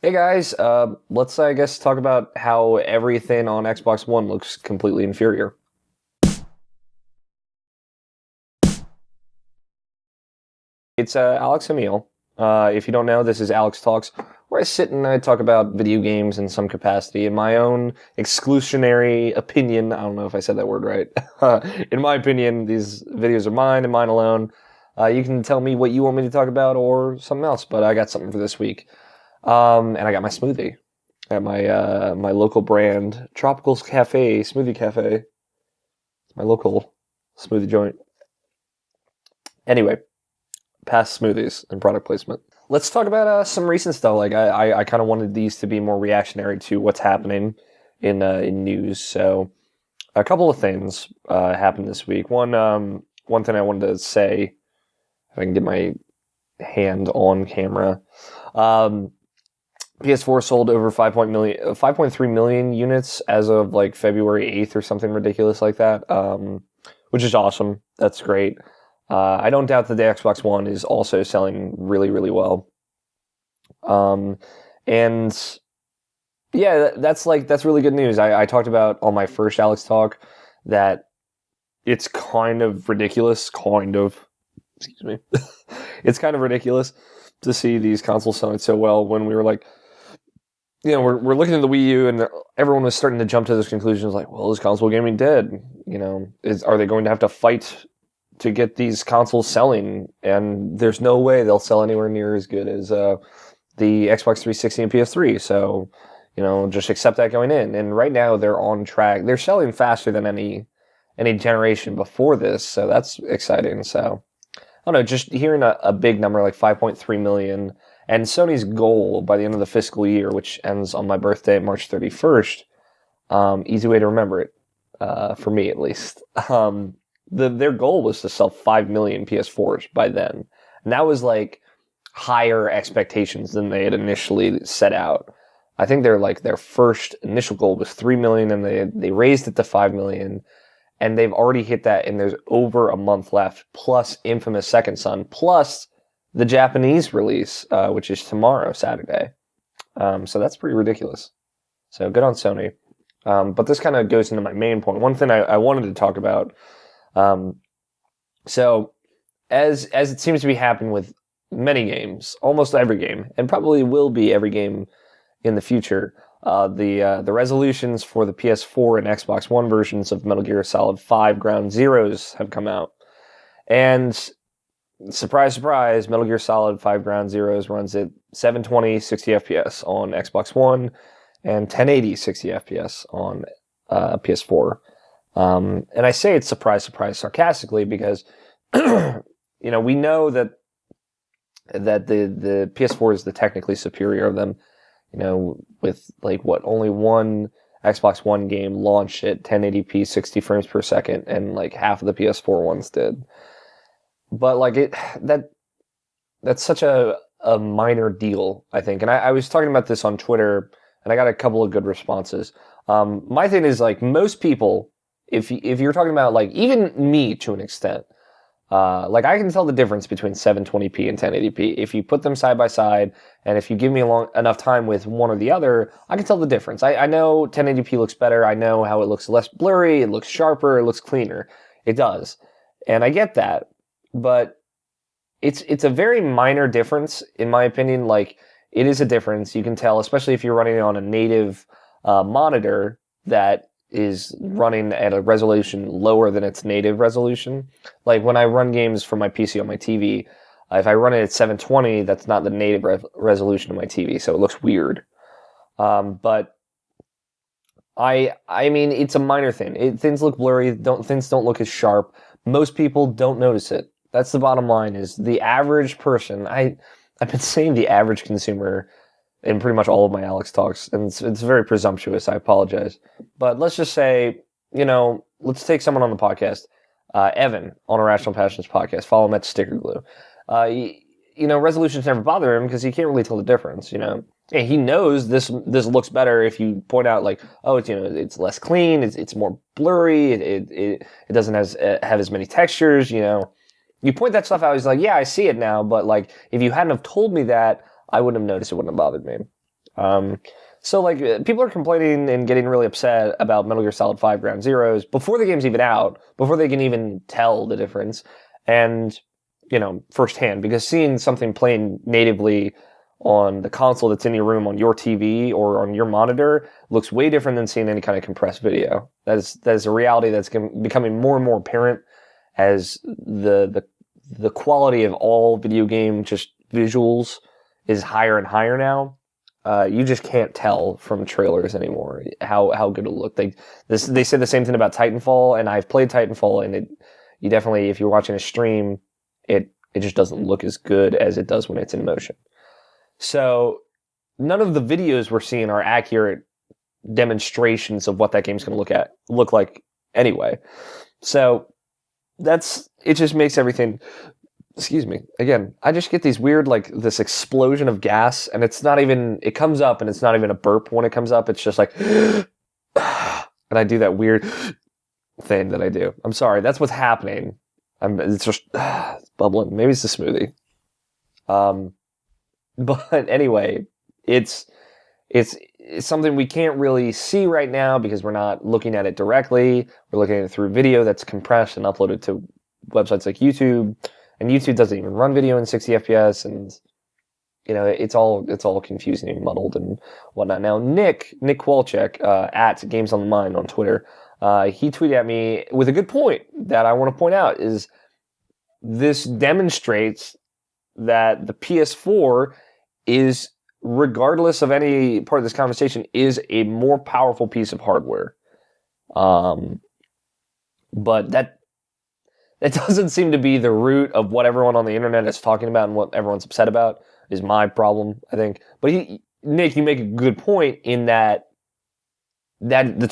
Hey guys, let's I guess talk about how everything on Xbox One looks completely inferior. It's Alex Emil. If you don't know, this is Alex Talks, where I sit and I talk about video games in some capacity. In my own exclusionary opinion, I don't know if I said that word right. In my opinion, these videos are mine and mine alone. You can tell me what you want me to talk about or something else, but I got something for this week. And I got my smoothie at my local brand, Tropicals Cafe, Smoothie Cafe. It's my local smoothie joint. Anyway, past smoothies and product placement. Let's talk about some recent stuff. Like I kind of wanted these to be more reactionary to what's happening in news. So a couple of things happened this week. One thing I wanted to say, if I can get my hand on camera. PS4 sold over 5.3 million units as of like February 8th or something ridiculous like that, which is awesome. That's great. I don't doubt that the Xbox One is also selling really, really well. And yeah, that's really good news. I talked about on my first Alex Talk that it's kind of ridiculous, excuse me. It's kind of ridiculous to see these consoles selling so well when we were like, we're looking at the Wii U and everyone was starting to jump to those conclusions like, well, is console gaming dead? Are they going to have to fight to get these consoles selling? And there's no way they'll sell anywhere near as good as the Xbox 360 and PS3. So, just accept that going in. And right now they're on track. They're selling faster than any generation before this. So that's exciting. So I don't know, just hearing a big number like 5.3 million. And Sony's goal by the end of the fiscal year, which ends on my birthday, March 31st, easy way to remember it, for me at least. Their goal was to sell 5 million PS4s by then. And that was like higher expectations than they had initially set out. I think their first initial goal was 3 million and they raised it to 5 million. And they've already hit that and there's over a month left, plus Infamous Second Son, plus the Japanese release, which is tomorrow, Saturday. So that's pretty ridiculous. So good on Sony. But this kind of goes into my main point. One thing I wanted to talk about. So as it seems to be happening with many games, almost every game, and probably will be every game in the future, the resolutions for the PS4 and Xbox One versions of Metal Gear Solid 5 Ground Zeroes have come out. And surprise, surprise, Metal Gear Solid 5 Ground Zeroes runs at 720 60 FPS on Xbox One and 1080 60 FPS on PS4. And I say it's surprise, surprise sarcastically because, we know that the PS4 is the technically superior of them, with only one Xbox One game launched at 1080p 60 frames per second and like half of the PS4 ones did. But that's such a minor deal, I think. And I was talking about this on Twitter, and I got a couple of good responses. My thing is most people, if you're talking about even me to an extent, I can tell the difference between 720p and 1080p. If you put them side by side, and if you give me enough time with one or the other, I can tell the difference. I know 1080p looks better. I know how it looks less blurry. It looks sharper. It looks cleaner. It does, and I get that. But it's a very minor difference, in my opinion. It is a difference. You can tell, especially if you're running it on a native monitor that is running at a resolution lower than its native resolution. Like when I run games from my PC on my TV, if I run it at 720, that's not the native resolution of my TV, so it looks weird. But I mean, it's a minor thing. Things look blurry. Things don't look as sharp. Most people don't notice it. That's the bottom line. Is the average person. I've been saying the average consumer in pretty much all of my Alex Talks, and it's very presumptuous. I apologize, but let's just say, let's take someone on the podcast, Evan on Irrational Passions podcast. Follow him at Sticker Glue. Resolutions never bother him because he can't really tell the difference. And he knows this looks better if you point out it's less clean, it's more blurry, it doesn't have as many textures. You point that stuff out, he's like, yeah, I see it now, but if you hadn't have told me that, I wouldn't have noticed. It wouldn't have bothered me. So, like, people are complaining and getting really upset about Metal Gear Solid 5 Ground Zeroes before the game's even out, before they can even tell the difference, and, firsthand, because seeing something playing natively on the console that's in your room, on your TV, or on your monitor, looks way different than seeing any kind of compressed video. That is a reality that's becoming more and more apparent as the quality of all video game just visuals is higher and higher now. You just can't tell from trailers anymore how good it'll look. They say the same thing about Titanfall, and I've played Titanfall, and you definitely, if you're watching a stream, it just doesn't look as good as it does when it's in motion. So none of the videos we're seeing are accurate demonstrations of what that game's going to look like anyway. So it just makes everything. Excuse me. Again, I just get these weird, like, this explosion of gas, and it comes up, and it's not even a burp when it comes up. It's just like, and I do that weird thing that I do. I'm sorry. That's what's happening. It's just it's bubbling. Maybe it's the smoothie. But anyway, it's something we can't really see right now because we're not looking at it directly. We're looking at it through video that's compressed and uploaded to websites like YouTube. And YouTube doesn't even run video in 60 FPS, and it's all confusing and muddled and whatnot. Now, Nick Walchek, at Games on the Mind on Twitter, he tweeted at me with a good point that I want to point out is this demonstrates that the PS4 is, regardless of any part of this conversation, is a more powerful piece of hardware. But that doesn't seem to be the root of what everyone on the internet is talking about and what everyone's upset about, is my problem, I think. But Nick, you make a good point in that's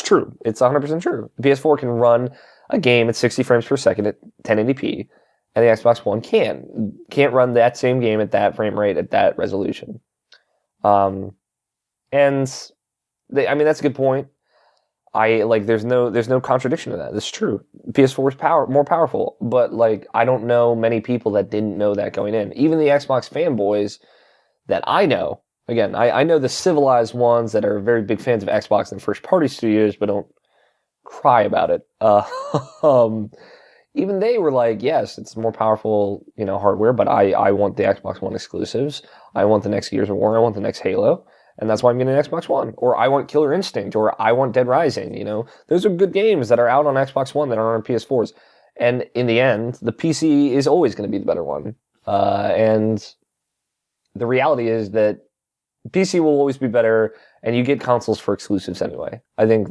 true. It's 100% true. The PS4 can run a game at 60 frames per second at 1080p, and the Xbox One can't run that same game at that frame rate at that resolution. And that's a good point. There's no contradiction to that. That's true. PS4 is more powerful, but I don't know many people that didn't know that going in. Even the Xbox fanboys that I know. Again, I know the civilized ones that are very big fans of Xbox and first-party studios, but don't cry about it. Even they were like, yes, it's more powerful, hardware, but I want the Xbox One exclusives. I want the next Gears of War. I want the next Halo. And that's why I'm getting an Xbox One. Or I want Killer Instinct, or I want Dead Rising, Those are good games that are out on Xbox One that aren't on PS4s. And in the end, the PC is always going to be the better one. And the reality is that PC will always be better, and you get consoles for exclusives anyway. I think,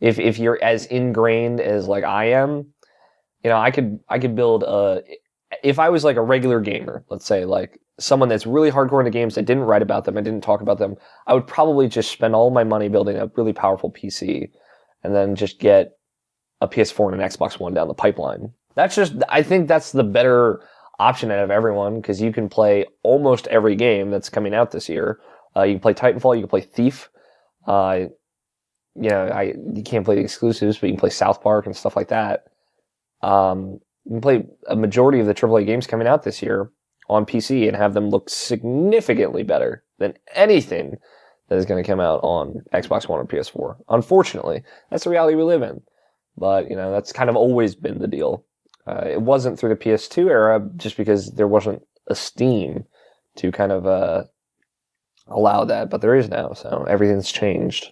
if you're as ingrained as, I am, I could build if I was, a regular gamer, let's say, someone that's really hardcore into games, I didn't write about them, I didn't talk about them, I would probably just spend all my money building a really powerful PC and then just get a PS4 and an Xbox One down the pipeline. I think that's the better option out of everyone, because you can play almost every game that's coming out this year. You can play Titanfall, you can play Thief. You can't play the exclusives, but you can play South Park and stuff like that. You can play a majority of the AAA games coming out this year on PC and have them look significantly better than anything that is going to come out on Xbox One or PS4. Unfortunately, that's the reality we live in. But, that's kind of always been the deal. It wasn't through the PS2 era, just because there wasn't a Steam to kind of allow that, but there is now, so everything's changed.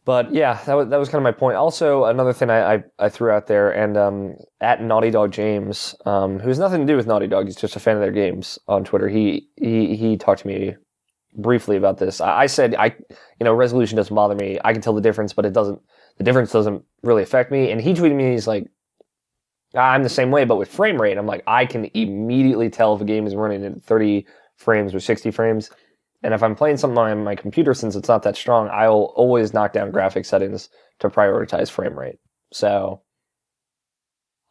But yeah, that was kind of my point. Also, another thing I threw out there, and at Naughty Dog James, who has nothing to do with Naughty Dog, he's just a fan of their games on Twitter. He talked to me briefly about this. I said resolution doesn't bother me. I can tell the difference, but the difference doesn't really affect me. And he tweeted me, he's like, I'm the same way, but with frame rate. I'm like, I can immediately tell if a game is running at 30 frames or 60 frames. And if I'm playing something on my computer, since it's not that strong, I'll always knock down graphic settings to prioritize frame rate. So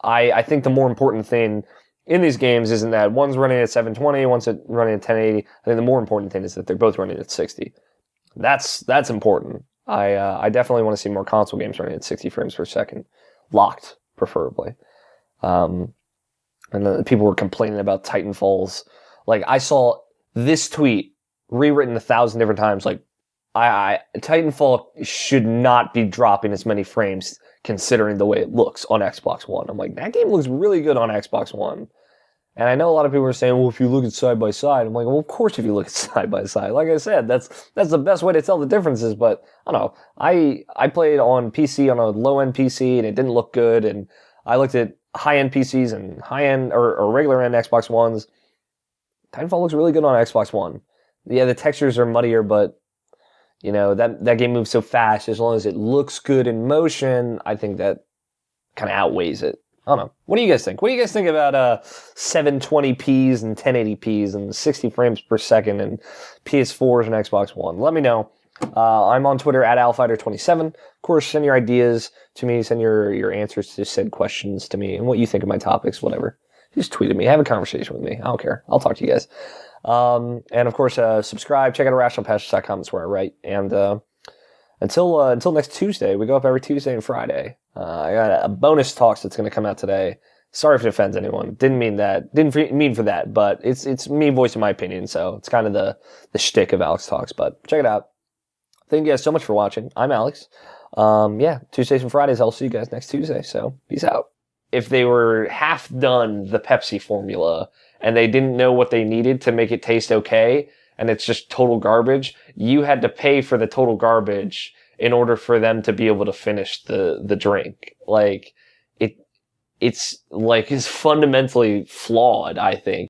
I think the more important thing in these games isn't that one's running at 720, one's running at 1080. I think the more important thing is that they're both running at 60. That's important. I definitely want to see more console games running at 60 frames per second, locked preferably. And then people were complaining about Titanfalls. I saw this tweet rewritten 1,000 different times. Like, Titanfall should not be dropping as many frames considering the way it looks on Xbox One. I'm like, that game looks really good on Xbox One. And I know a lot of people are saying, well, if you look at side by side, I'm like, well, of course if you look at side by side. Like I said, that's the best way to tell the differences. But I don't know. I played on PC on a low end PC and it didn't look good. And I looked at high end PCs and high end or regular end Xbox Ones. Titanfall looks really good on Xbox One. Yeah, the textures are muddier, but you know, that game moves so fast. As long as it looks good in motion, I think that kind of outweighs it. I don't know. What do you guys think? What do you guys think about 720p's and 1080p's and 60 frames per second and PS4s and Xbox One? Let me know. I'm on Twitter at alfighter27. Of course, send your ideas to me. Send your answers to said questions to me and what you think of my topics, whatever. Just tweet at me. Have a conversation with me. I don't care. I'll talk to you guys. And of course, subscribe. Check out irrationalpassions.com. That's where I write. And until next Tuesday, we go up every Tuesday and Friday. I got a bonus talks that's going to come out today. Sorry if it offends anyone. Didn't mean that. Didn't mean for that. But it's me voicing my opinion. So it's kind of the shtick of Alex Talks. But check it out. Thank you guys so much for watching. I'm Alex. Tuesdays and Fridays. I'll see you guys next Tuesday. So peace out. If they were half done the Pepsi formula and they didn't know what they needed to make it taste okay, and it's just total garbage, you had to pay for the total garbage in order for them to be able to finish the drink. Like, it's fundamentally flawed, I think.